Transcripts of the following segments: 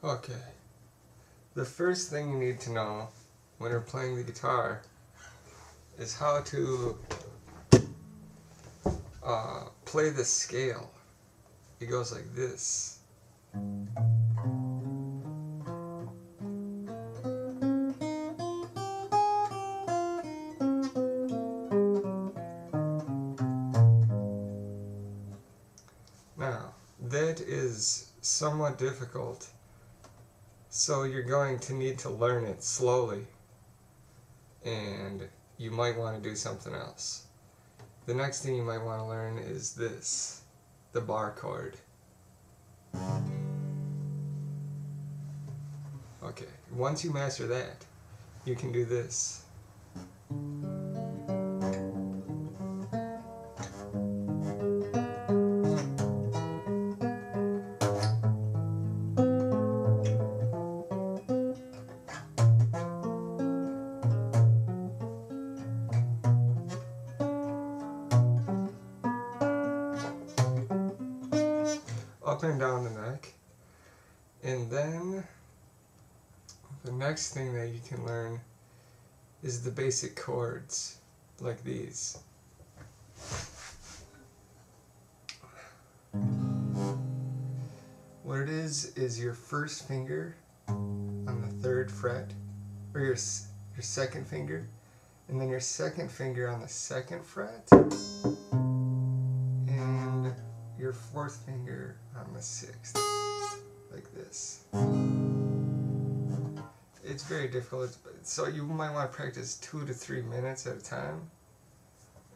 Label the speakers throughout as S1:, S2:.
S1: Okay. The first thing you need to know when you're playing the guitar is how to play the scale. It goes like this. Now, that is somewhat difficult, so you're going to need to learn it slowly, and you might want to do something else. The next thing you might want to learn is this, the bar chord. Okay, once you master that, you can do this. Up and down the neck. And then the next thing that you can learn is the basic chords, like these. What it is your first finger on the 3rd fret, or your second finger, and then your second finger on the 2nd fret, and your 4th finger on the 6th, like this. It's very difficult, so you might want to practice 2 to 3 minutes at a time.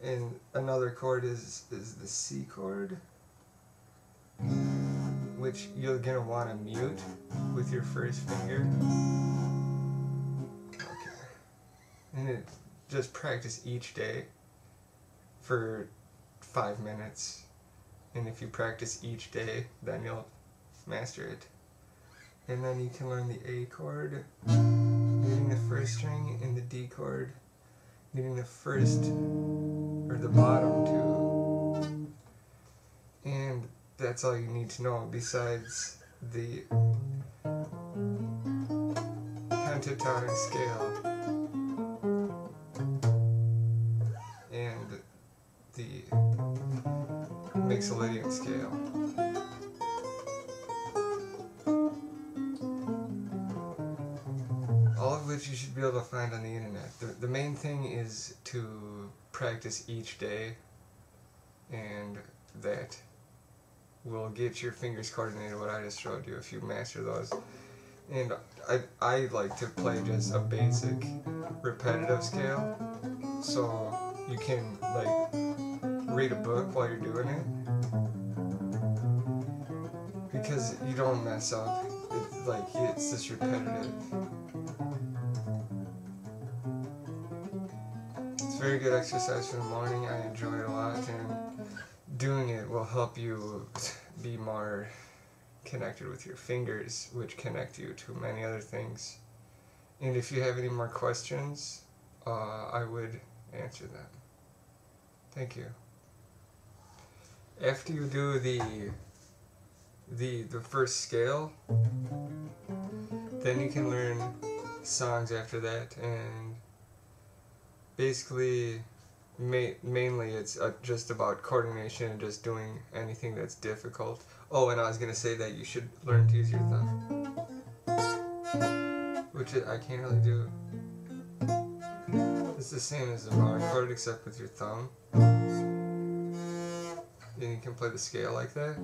S1: And another chord is the C chord, which you're going to want to mute with your first finger. Okay. And just practice each day for 5 minutes. And if you practice each day, then you'll master it. And then you can learn the A chord, muting the 1st string, and the D chord, muting the 1st, or the bottom 2. And that's all you need to know, besides the pentatonic scale and the Mixolydian scale. All of which you should be able to find on the internet. The main thing is to practice each day, and that will get your fingers coordinated, what I just showed you, if you master those. And I like to play just a basic repetitive scale, so you can like read a book while you're doing it, because you don't mess up. It's just repetitive. It's a very good exercise for the morning. I enjoy it a lot, and doing it will help you be more connected with your fingers, which connect you to many other things. And if you have any more questions, I would answer them. Thank you. After you do the first scale, then you can learn songs after that, and basically mainly it's just about coordination and just doing anything that's difficult. Oh, and I was going to say that you should learn to use your thumb, which I can't really do. It's the same as the bar chord, except with your thumb. And you can play the scale like that.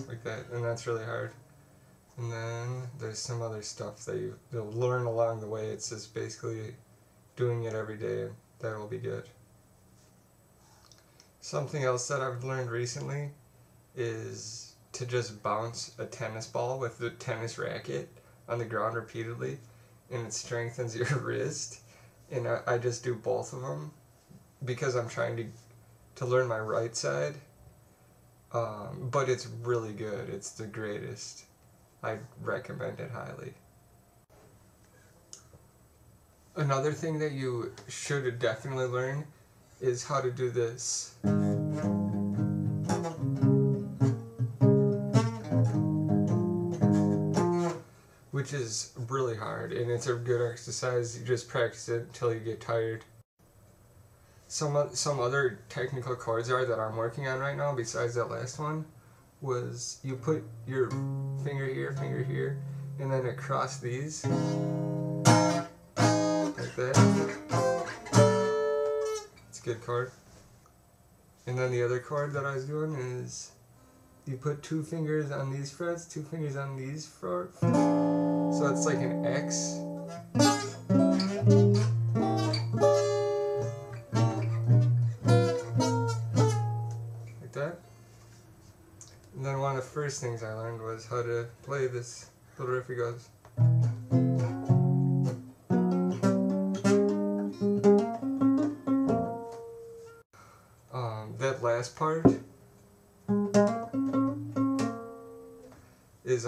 S1: Like that, and that's really hard. And then there's some other stuff that you'll learn along the way. It's just basically doing it every day. That will be good. Something else that I've learned recently is to just bounce a tennis ball with the tennis racket on the ground repeatedly, and it strengthens your wrist. And I just do both of them because I'm trying to learn my right side. But it's really good. It's the greatest. I recommend it highly. Another thing that you should definitely learn is how to do this. which is really hard, and it's a good exercise. You just practice it until you get tired. Some other technical chords that I'm working on right now, besides that last one, was you put your finger here, and then across these, like that. It's a good chord. And then the other chord that I was doing is you put 2 fingers on these frets, 2 fingers on these frets. So it's like an X. Like that. And then one of the first things I learned was how to play this little riff. It goes. That last part is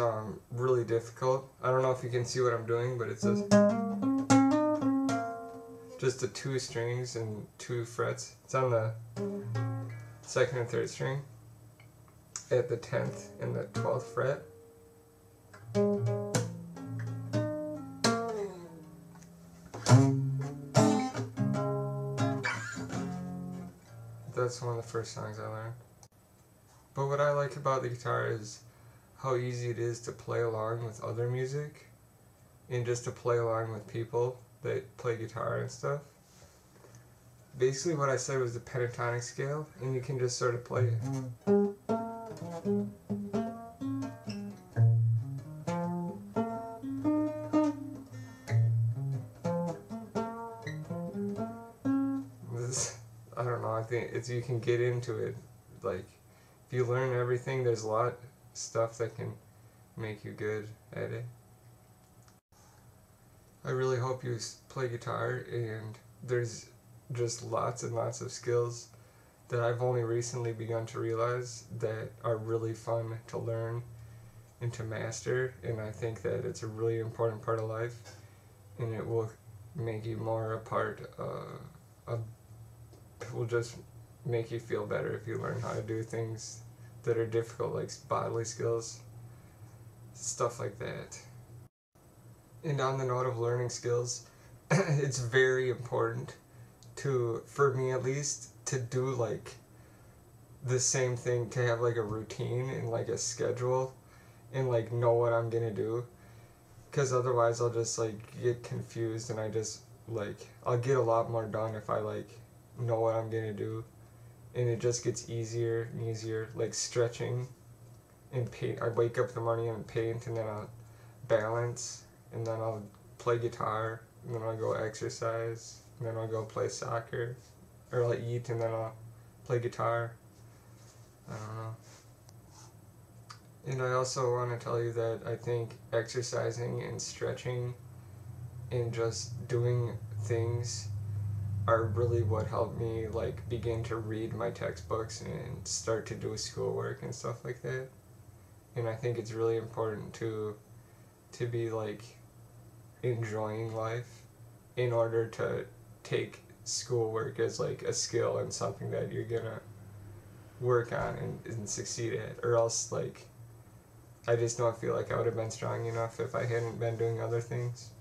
S1: really difficult. I don't know if you can see what I'm doing, but it's just the 2 strings and 2 frets. It's on the 2nd and 3rd string at the 10th and the 12th fret. That's one of the first songs I learned. But what I like about the guitar is how easy it is to play along with other music and just to play along with people that play guitar and stuff. Basically what I said was the pentatonic scale, and you can just sort of play it. I don't know, I think you can get into it. Like, if you learn everything, there's a lot of stuff that can make you good at it. I really hope you play guitar, and there's just lots and lots of skills that I've only recently begun to realize that are really fun to learn and to master, and I think that it's a really important part of life, and it will make you more a part of it will just make you feel better if you learn how to do things that are difficult, like bodily skills, stuff like that. And on the note of learning skills, it's very important for me at least, to do like the same thing, to have like a routine and like a schedule and like know what I'm gonna do, because otherwise I'll just like get confused, and I'll get a lot more done if I like know what I'm gonna do, and it just gets easier and easier, like stretching and paint. I wake up in the morning and paint, and then I'll balance, and then I'll play guitar, and then I'll go exercise, and then I'll go play soccer, or I'll eat, and then I'll play guitar. I don't know. And I also want to tell you that I think exercising and stretching and just doing things are really what helped me like begin to read my textbooks and start to do schoolwork and stuff like that. And I think it's really important to be like enjoying life in order to take schoolwork as like a skill and something that you're gonna work on and succeed at, or else like I just don't feel like I would have been strong enough if I hadn't been doing other things.